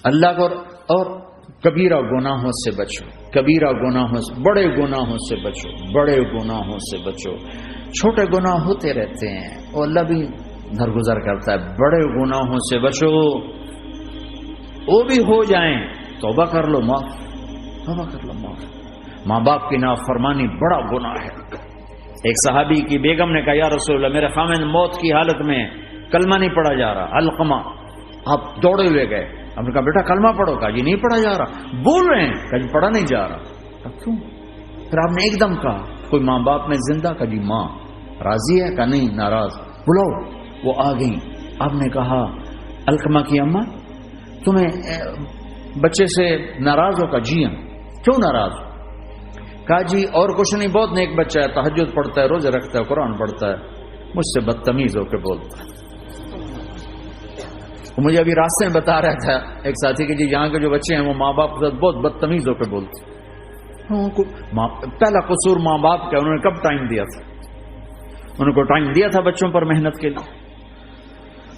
اللہ کو اور کبیرہ گناہوں سے بچو، کبیرہ گناہوں سے، بڑے گناہوں سے بچو، بڑے گناہوں سے بچو۔ چھوٹے گناہ ہوتے رہتے ہیں اور اللہ بھی درگزر کرتا ہے، بڑے گناہوں سے بچو، وہ بھی ہو جائیں توبہ کر لو، معاف، توبہ کر لو، معاف۔ ماں باپ کی نافرمانی بڑا گناہ ہے۔ ایک صحابی کی بیگم نے کہا یا رسول اللہ میرے خامند موت کی حالت میں کلمہ نہیں پڑھا جا رہا، علقمہ۔ آپ دوڑے ہوئے گئے، ہم نے کہا بیٹا کلمہ پڑھو، کہا جی نہیں پڑھا جا رہا، بول رہے ہیں، کہا جی پڑھا نہیں جا رہا، کہا کیوں؟ پھر آپ نے ایک دم کہا کوئی ماں باپ میں زندہ؟ کہا جی ماں راضی ہے؟ کہا نہیں ناراض، بلاؤ۔ وہ آ گئی، آپ نے کہا علقمہ کی اماں تمہیں بچے سے ناراض ہو؟ کہا جی ہاں۔ کیوں ناراض ہو؟ کہا جی اور کچھ نہیں، بہت نیک بچہ ہے، تہجد پڑھتا ہے، روزے رکھتا ہے، قرآن پڑھتا ہے، مجھ سے بدتمیز ہو کے بولتا ہے۔ مجھے ابھی راستے میں بتا رہا تھا ایک ساتھی کہ جی یہاں کے جو بچے ہیں وہ ماں باپ کے ساتھ بہت بدتمیز ہو کے بولتے ہیں۔ پہلا قصور ماں باپ کا، انہوں نے کب ٹائم دیا تھا؟ انہوں کو ٹائم دیا تھا بچوں پر محنت کے لیے؟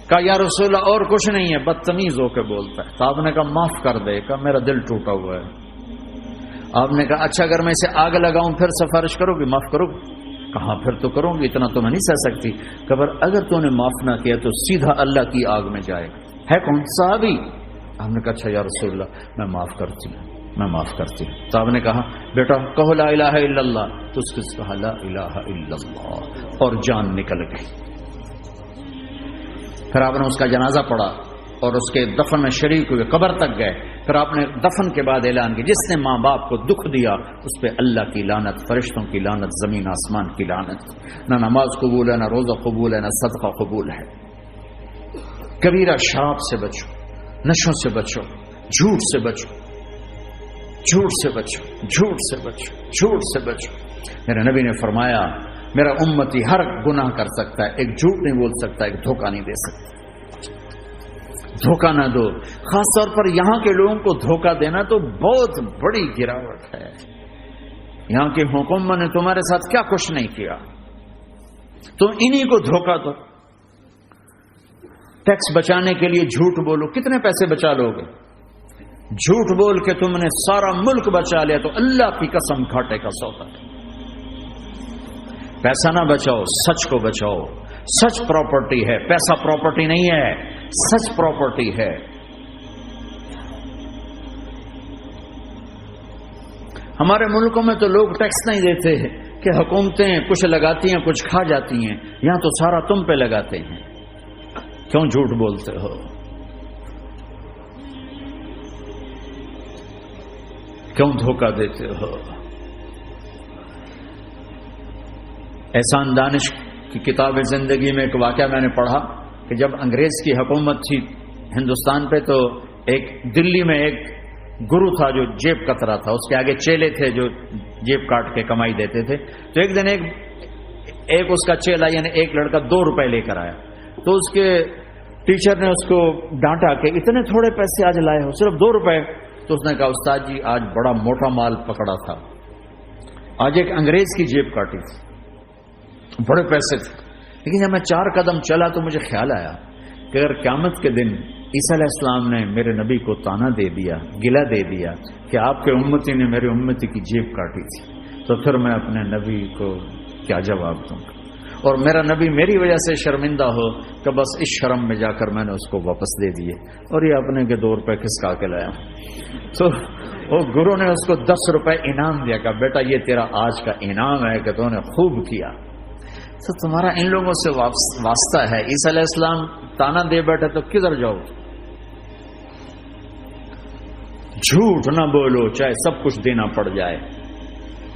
کہا یا رسول اللہ اور کچھ نہیں ہے، بدتمیز ہو کے بولتا ہے۔ تو آپ نے کہا معاف کر دے، کہا میرا دل ٹوٹا ہوا ہے۔ آپ نے کہا اچھا اگر میں اسے آگ لگاؤں پھر سفارش کرو گی، معاف کرو گی؟ کہا پھر تو کروں گی، اتنا تو میں نہیں سہ سکتی۔ کہ اگر تو نے معاف نہ کیا تو سیدھا اللہ کی آگ میں جائے گا۔ ہے کون؟ صحابی۔ آپ نے کہا اچھا یا رسول اللہ میں معاف کرتی ہوں، میں معاف کرتی ہوں۔ تو آپ نے کہا بیٹا کہو لا الہ الا اللہ، تو اس کے کہا لا الہ الا اللہ اور جان نکل گئی۔ پھر آپ نے اس کا جنازہ پڑھا اور اس کے دفن میں شریک ہوئے، قبر تک گئے۔ پھر آپ نے دفن کے بعد اعلان کیا جس نے ماں باپ کو دکھ دیا اس پہ اللہ کی لعنت، فرشتوں کی لعنت، زمین آسمان کی لعنت۔ نہ نماز قبول ہے، نہ روزہ قبول ہے، نہ صدقہ قبول ہے۔ کبیرہ شراب سے بچو، نشوں سے بچو، جھوٹ سے بچو، جھوٹ سے بچو، جھوٹ سے بچو، جھوٹ سے بچو۔ میرے نبی نے فرمایا میرا امتی ہر گناہ کر سکتا ہے، ایک جھوٹ نہیں بول سکتا، ایک دھوکہ نہیں دے سکتا۔ دھوکہ نہ دو، خاص طور پر یہاں کے لوگوں کو دھوکہ دینا تو بہت بڑی گراوٹ ہے۔ یہاں کی حکومت نے تمہارے ساتھ کیا کچھ نہیں کیا، تم انہی کو دھوکہ دو۔ ٹیکس بچانے کے لیے جھوٹ بولو، کتنے پیسے بچا لو گے؟ جھوٹ بول کے تم نے سارا ملک بچا لیا تو اللہ کی قسم گھاٹے کا سودا ہے۔ پیسہ نہ بچاؤ، سچ کو بچاؤ۔ سچ پراپرٹی ہے، پیسہ پراپرٹی نہیں ہے، سچ پراپرٹی ہے۔ ہمارے ملکوں میں تو لوگ ٹیکس نہیں دیتے کہ حکومتیں کچھ لگاتی ہیں کچھ کھا جاتی ہیں، یہاں تو سارا تم پہ لگاتے ہیں۔ کیوں جھوٹ بولتے ہو؟ کیوں دھوکہ دیتے ہو؟ احسان دانش کی کتاب زندگی میں ایک واقعہ میں نے پڑھا کہ جب انگریز کی حکومت تھی ہندوستان پہ تو ایک دلی میں ایک گرو تھا جو جیب کترا تھا، اس کے آگے چیلے تھے جو جیب کاٹ کے کمائی دیتے تھے۔ تو ایک دن ایک اس کا چیلا یعنی ایک لڑکا 2 روپے لے کر آیا، تو اس کے ٹیچر نے اس کو ڈانٹا کہ اتنے تھوڑے پیسے آج لائے ہو، صرف 2 روپے۔ تو اس نے کہا استاد جی آج بڑا موٹا مال پکڑا تھا، آج ایک انگریز کی جیب کاٹی تھی، بڑے پیسے تھے۔ لیکن جب میں 4 قدم چلا تو مجھے خیال آیا کہ اگر قیامت کے دن عیسیٰ علیہ السلام نے میرے نبی کو تانا دے دیا، گلہ دے دیا کہ آپ کے امتی نے میرے امتی کی جیب کاٹی تھی، تو پھر میں اپنے نبی کو کیا جواب دوں گا؟ اور میرا نبی میری وجہ سے شرمندہ ہو کہ بس اس شرم میں جا کر میں نے اس کو واپس دے دیے اور یہ اپنے کے 2 روپے کھسکا کے لایا۔ تو وہ گرو نے اس کو 10 روپے انعام دیا کہ بیٹا یہ تیرا آج کا انعام ہے کہ تو نے خوب کیا۔ تو تمہارا ان لوگوں سے واسطہ ہے، عیسیٰ علیہ السلام تانا دے بیٹھے تو کدھر جاؤ؟ جھوٹ نہ بولو چاہے سب کچھ دینا پڑ جائے،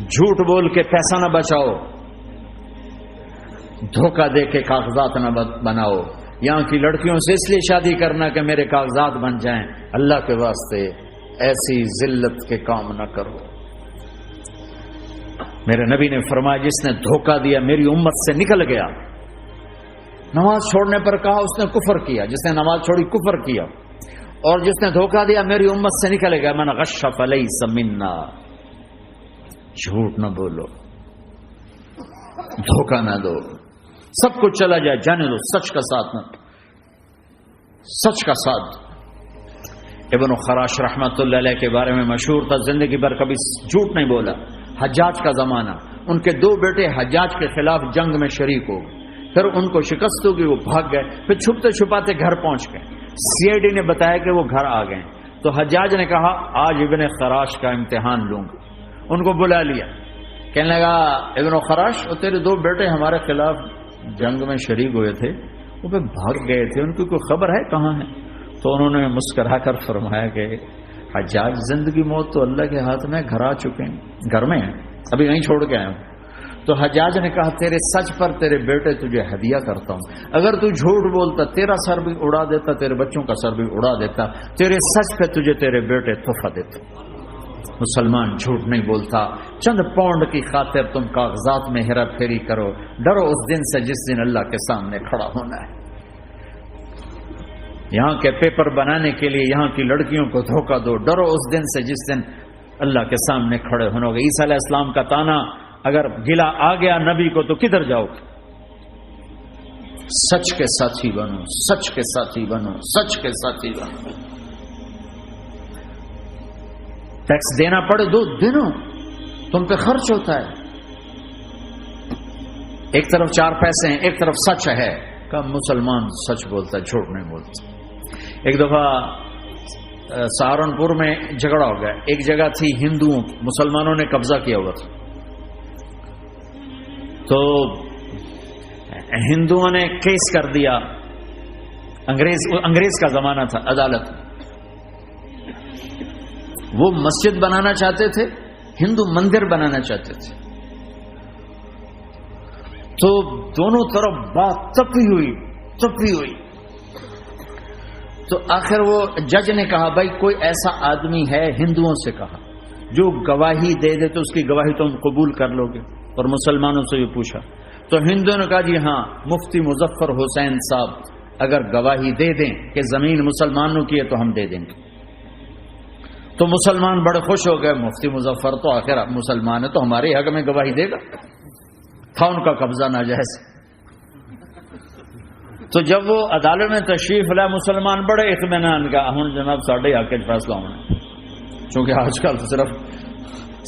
جھوٹ بول کے پیسہ نہ بچاؤ، دھوکہ دے کے کاغذات نہ بناؤ۔ یہاں کی لڑکیوں سے اس لیے شادی کرنا کہ میرے کاغذات بن جائیں، اللہ کے واسطے ایسی ذلت کے کام نہ کرو۔ میرے نبی نے فرمایا جس نے دھوکہ دیا میری امت سے نکل گیا۔ نماز چھوڑنے پر کہا اس نے کفر کیا، جس نے نماز چھوڑی کفر کیا، اور جس نے دھوکہ دیا میری امت سے نکل گیا۔ من غش فلیس منا۔ جھوٹ نہ بولو، دھوکہ نہ دو، سب کچھ چلا جائے جانے دو، سچ کا ساتھ نہ، سچ کا ساتھ۔ ابن خراش رحمۃ اللہ علیہ کے بارے میں مشہور تھا، زندگی بھر کبھی جھوٹ نہیں بولا. حجاج کا زمانہ، ان کے 2 بیٹے حجاج کے خلاف جنگ میں شریک ہو گئے، پھر ان کو شکست ہوگی، وہ بھاگ گئے، پھر چھپتے چھپاتے گھر پہنچ گئے. CID نے بتایا کہ وہ گھر آ گئے. تو حجاج نے کہا آج ابن خراش کا امتحان لوں گا. ان کو بلا لیا، کہنے لگا ابن خراش، وہ تیرے 2 بیٹے ہمارے خلاف جنگ میں شریک ہوئے تھے، وہ پہ بھاگ گئے تھے، ان کی کوئی خبر ہے کہاں ہے؟ تو انہوں نے مسکرا کر فرمایا کہ حجاج، زندگی موت تو اللہ کے ہاتھ میں، گھر آ چکے ہیں، گھر میں ہیں، ابھی نہیں چھوڑ کے آئے ہوں. تو حجاج نے کہا تیرے سچ پر تیرے بیٹے تجھے ہدیہ کرتا ہوں، اگر تو جھوٹ بولتا تیرا سر بھی اڑا دیتا، تیرے بچوں کا سر بھی اڑا دیتا، تیرے سچ پہ تجھے تیرے بیٹے تحفہ دیتے. مسلمان جھوٹ نہیں بولتا. چند پاؤنڈ کی خاطر تم کاغذات میں ہیرا پھیری کرو، ڈرو اس دن سے جس دن اللہ کے سامنے کھڑا ہونا ہے. یہاں کے پیپر بنانے کے لیے یہاں کی لڑکیوں کو دھوکہ دو، ڈرو اس دن سے جس دن اللہ کے سامنے کھڑے ہونا ہوگا. عیسیٰ علیہ السلام کا تانا اگر گلا آ گیا نبی کو تو کدھر جاؤ؟ سچ کے ساتھی بنو، سچ کے ساتھی بنو، سچ کے ساتھی بنو. ٹیکس دینا پڑے دو، دنو، تم پہ خرچ ہوتا ہے. ایک طرف 4 پیسے ہیں، ایک طرف سچ ہے. کب مسلمان سچ بولتا ہے، جھوٹ نہیں بولتا. ایک دفعہ سہارنپور میں جھگڑا ہو گیا. ایک جگہ تھی ہندوؤں کی، مسلمانوں نے قبضہ کیا ہوا تھا. تو ہندوؤں نے کیس کر دیا. انگریز کا زمانہ تھا. عدالت وہ مسجد بنانا چاہتے تھے، ہندو مندر بنانا چاہتے تھے. تو دونوں طرف بات تپی ہوئی. تو آخر وہ جج نے کہا بھائی کوئی ایسا آدمی ہے، ہندوؤں سے کہا، جو گواہی دے دے تو اس کی گواہی تم قبول کر لو گے؟ اور مسلمانوں سے بھی پوچھا تو ہندوؤں نے کہا جی ہاں، مفتی مظفر حسین صاحب اگر گواہی دے دیں کہ زمین مسلمانوں کی ہے تو ہم دے دیں گے. تو مسلمان بڑے خوش ہو گئے، مفتی مظفر تو آخر مسلمان ہے تو ہمارے حق میں گواہی دے گا. تھا ان کا قبضہ ناجائز. تو جب وہ عدالت میں تشریف لائے، مسلمان بڑے اطمینان کا ہوں جناب ساڑھے حق کے فیصلہ ہونا، چونکہ آج کل تو صرف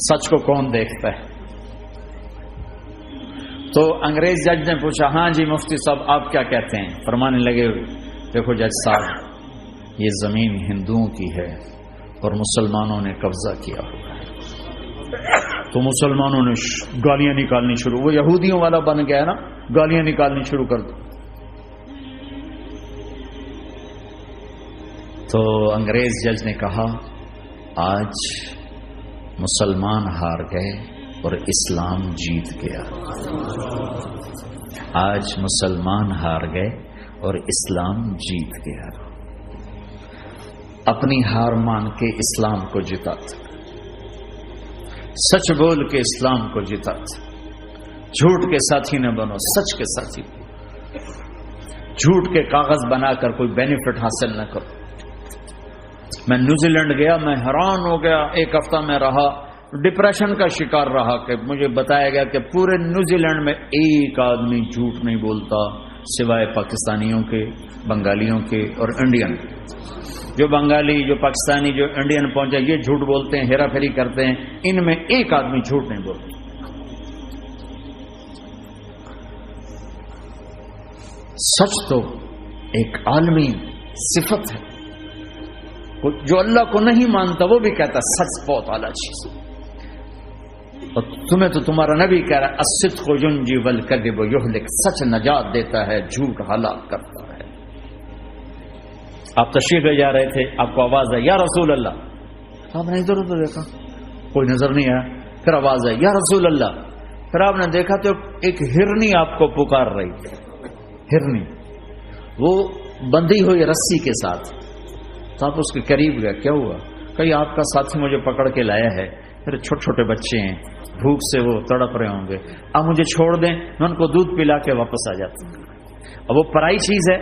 سچ کو کون دیکھتا ہے. تو انگریز جج نے پوچھا ہاں جی مفتی صاحب آپ کیا کہتے ہیں؟ فرمانے لگے دیکھو جج صاحب، یہ زمین ہندوؤں کی ہے اور مسلمانوں نے قبضہ کیا ہوا ہے. تو مسلمانوں نے گالیاں نکالنی شروع، وہ یہودیوں والا بن گیا نا، گالیاں نکالنی شروع کر دی. تو انگریز جج نے کہا آج مسلمان ہار گئے اور اسلام جیت گیا. آج مسلمان ہار گئے اور اسلام جیت گیا. اپنی ہار مان کے اسلام کو جتاتے، سچ بول کے اسلام کو جتاتے. جھوٹ کے ساتھی نہ بنو، سچ کے ساتھی. جھوٹ کے کاغذ بنا کر کوئی بینیفٹ حاصل نہ کرو. میں نیوزی لینڈ گیا، میں حیران ہو گیا. 1 ہفتہ میں رہا، ڈپریشن کا شکار رہا کہ مجھے بتایا گیا کہ پورے نیوزی لینڈ میں ایک آدمی جھوٹ نہیں بولتا سوائے پاکستانیوں کے، بنگالیوں کے اور انڈین. جو بنگالی، جو پاکستانی، جو انڈین پہنچے یہ جھوٹ بولتے ہیں، ہیرا پھیری کرتے ہیں. ان میں ایک آدمی جھوٹ نہیں بولتا. سچ تو ایک عالمی صفت ہے. جو اللہ کو نہیں مانتا وہ بھی کہتا سچ بہت اعلیٰ چیز. اور تمہیں تو تمہارا نبی کہہ رہا ہے الصدق ینجی والکذب یہلک، سچ نجات دیتا ہے، جھوٹ ہلاک کرتا ہے. آپ تشریف لے جا رہے تھے، آپ کو آواز آئی یا رسول اللہ. آپ نے ادھر ادھر دیکھا، کوئی نظر نہیں آیا. پھر آواز آئی یا رسول اللہ. پھر آپ نے دیکھا تو ایک ہرنی آپ کو پکار رہی. ہرنی وہ بندھی ہوئی رسی کے ساتھ. تو آپ اس کے قریب گئے، کیا ہوا؟ کہیں آپ کا ساتھی مجھے پکڑ کے لایا ہے، میرے چھوٹے چھوٹے بچے ہیں، بھوک سے وہ تڑپ رہے ہوں گے، آپ مجھے چھوڑ دیں، میں ان کو دودھ پلا کے واپس آ جاتا ہوں. اب وہ پرائی چیز ہے.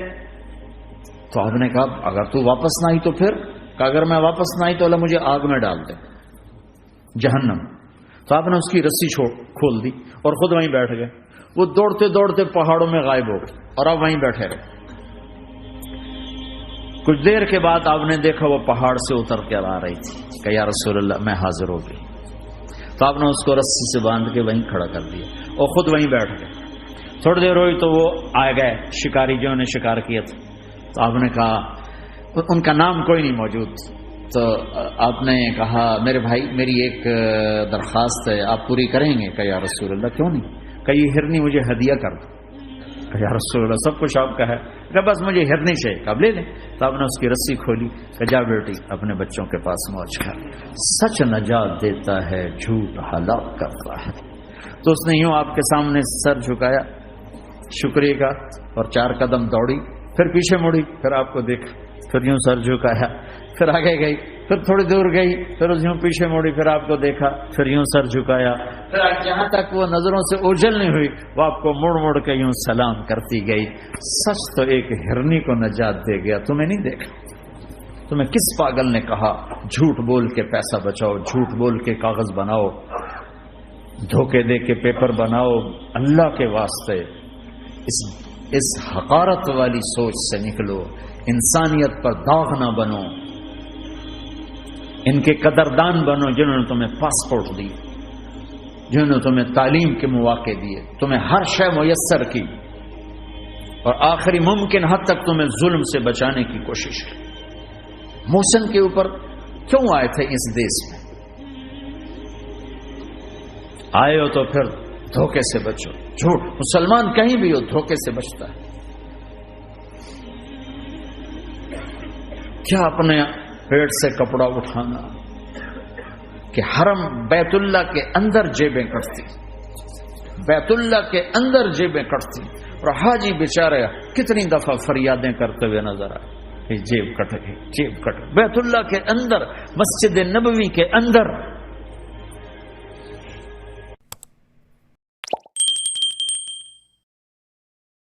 تو آپ نے کہا اگر تو واپس نہ آئی تو پھر؟ کہ اگر میں واپس نہ آئی تو اللہ مجھے آگ میں ڈال دے، جہنم. تو آپ نے اس کی رسی کھول دی اور خود وہیں بیٹھ گئے. وہ دوڑتے دوڑتے پہاڑوں میں غائب ہو گئے اور آپ وہیں بیٹھے رہے. کچھ دیر کے بعد آپ نے دیکھا وہ پہاڑ سے اتر کر آ رہی تھی کہ یا رسول اللہ میں حاضر ہو گئی. تو آپ نے اس کو رسی سے باندھ کے وہیں کھڑا کر دیا اور خود وہیں بیٹھ گئے. تھوڑی دیر ہوئی تو وہ آ گئے شکاری جو نے شکار کیا تھا. تو آپ نے کہا, ان کا نام کوئی نہیں موجود, تو آپ نے کہا میرے بھائی میری ایک درخواست ہے, آپ پوری کریں گے؟ کہ یا رسول اللہ کیوں نہیں. کہ یہ ہرنی مجھے ہدیہ کر دو. کہ یا رسول اللہ سب کچھ آپ کا ہے. کہ بس مجھے ہرنی چاہیے. کہ اب لے لیں. تو آپ نے اس کی رسی کھولی کہ جا بیٹی اپنے بچوں کے پاس موج کر. سچ نجات دیتا ہے, جھوٹ ہلاک کرتا ہے. تو اس نے یوں آپ کے سامنے سر جھکایا شکریہ کا اور 4 قدم دوڑی, پھر پیچھے مڑی, پھر آپ کو دیکھا, پھر یوں سر جھکایا, پھر آگے گئی, پھر تھوڑی دور گئی, پھر یوں پیچھے مڑی, پھر آپ کو دیکھا, پھر یوں سر جھکایا, پھر جہاں تک وہ نظروں سے اوجھل نہیں ہوئی وہ آپ کو مڑ مڑ کے یوں سلام کرتی گئی. سچ تو ایک ہرنی کو نجات دے گیا, تمہیں نہیں دیکھا. تمہیں کس پاگل نے کہا جھوٹ بول کے پیسہ بچاؤ, جھوٹ بول کے کاغذ بناؤ, دھوکے دے کے پیپر بناؤ؟ اللہ کے واسطے اس حقارت والی سوچ سے نکلو, انسانیت پر داغ نہ بنو, ان کے قدردان بنو جنہوں نے تمہیں پاسپورٹ دی, جنہوں نے تمہیں تعلیم کے مواقع دیے, تمہیں ہر شے میسر کی, اور آخری ممکن حد تک تمہیں ظلم سے بچانے کی کوشش کی. محسن کے اوپر کیوں آئے تھے اس دیش میں؟ آئے ہو تو پھر دھوکے سے بچو. جھوٹ, مسلمان کہیں بھی ہو دھوکے سے بچتا ہے. کیا اپنے پیٹ سے کپڑا اٹھانا کہ حرم بیت اللہ کے اندر جیبیں کٹتی, بیت اللہ کے اندر جیبیں کٹتی, اور حاجی بیچارے کتنی دفعہ فریادیں کرتے ہوئے نظر آئے کہ جیب کٹ گئی, جیب کٹ. بیت اللہ کے اندر, مسجد نبوی کے اندر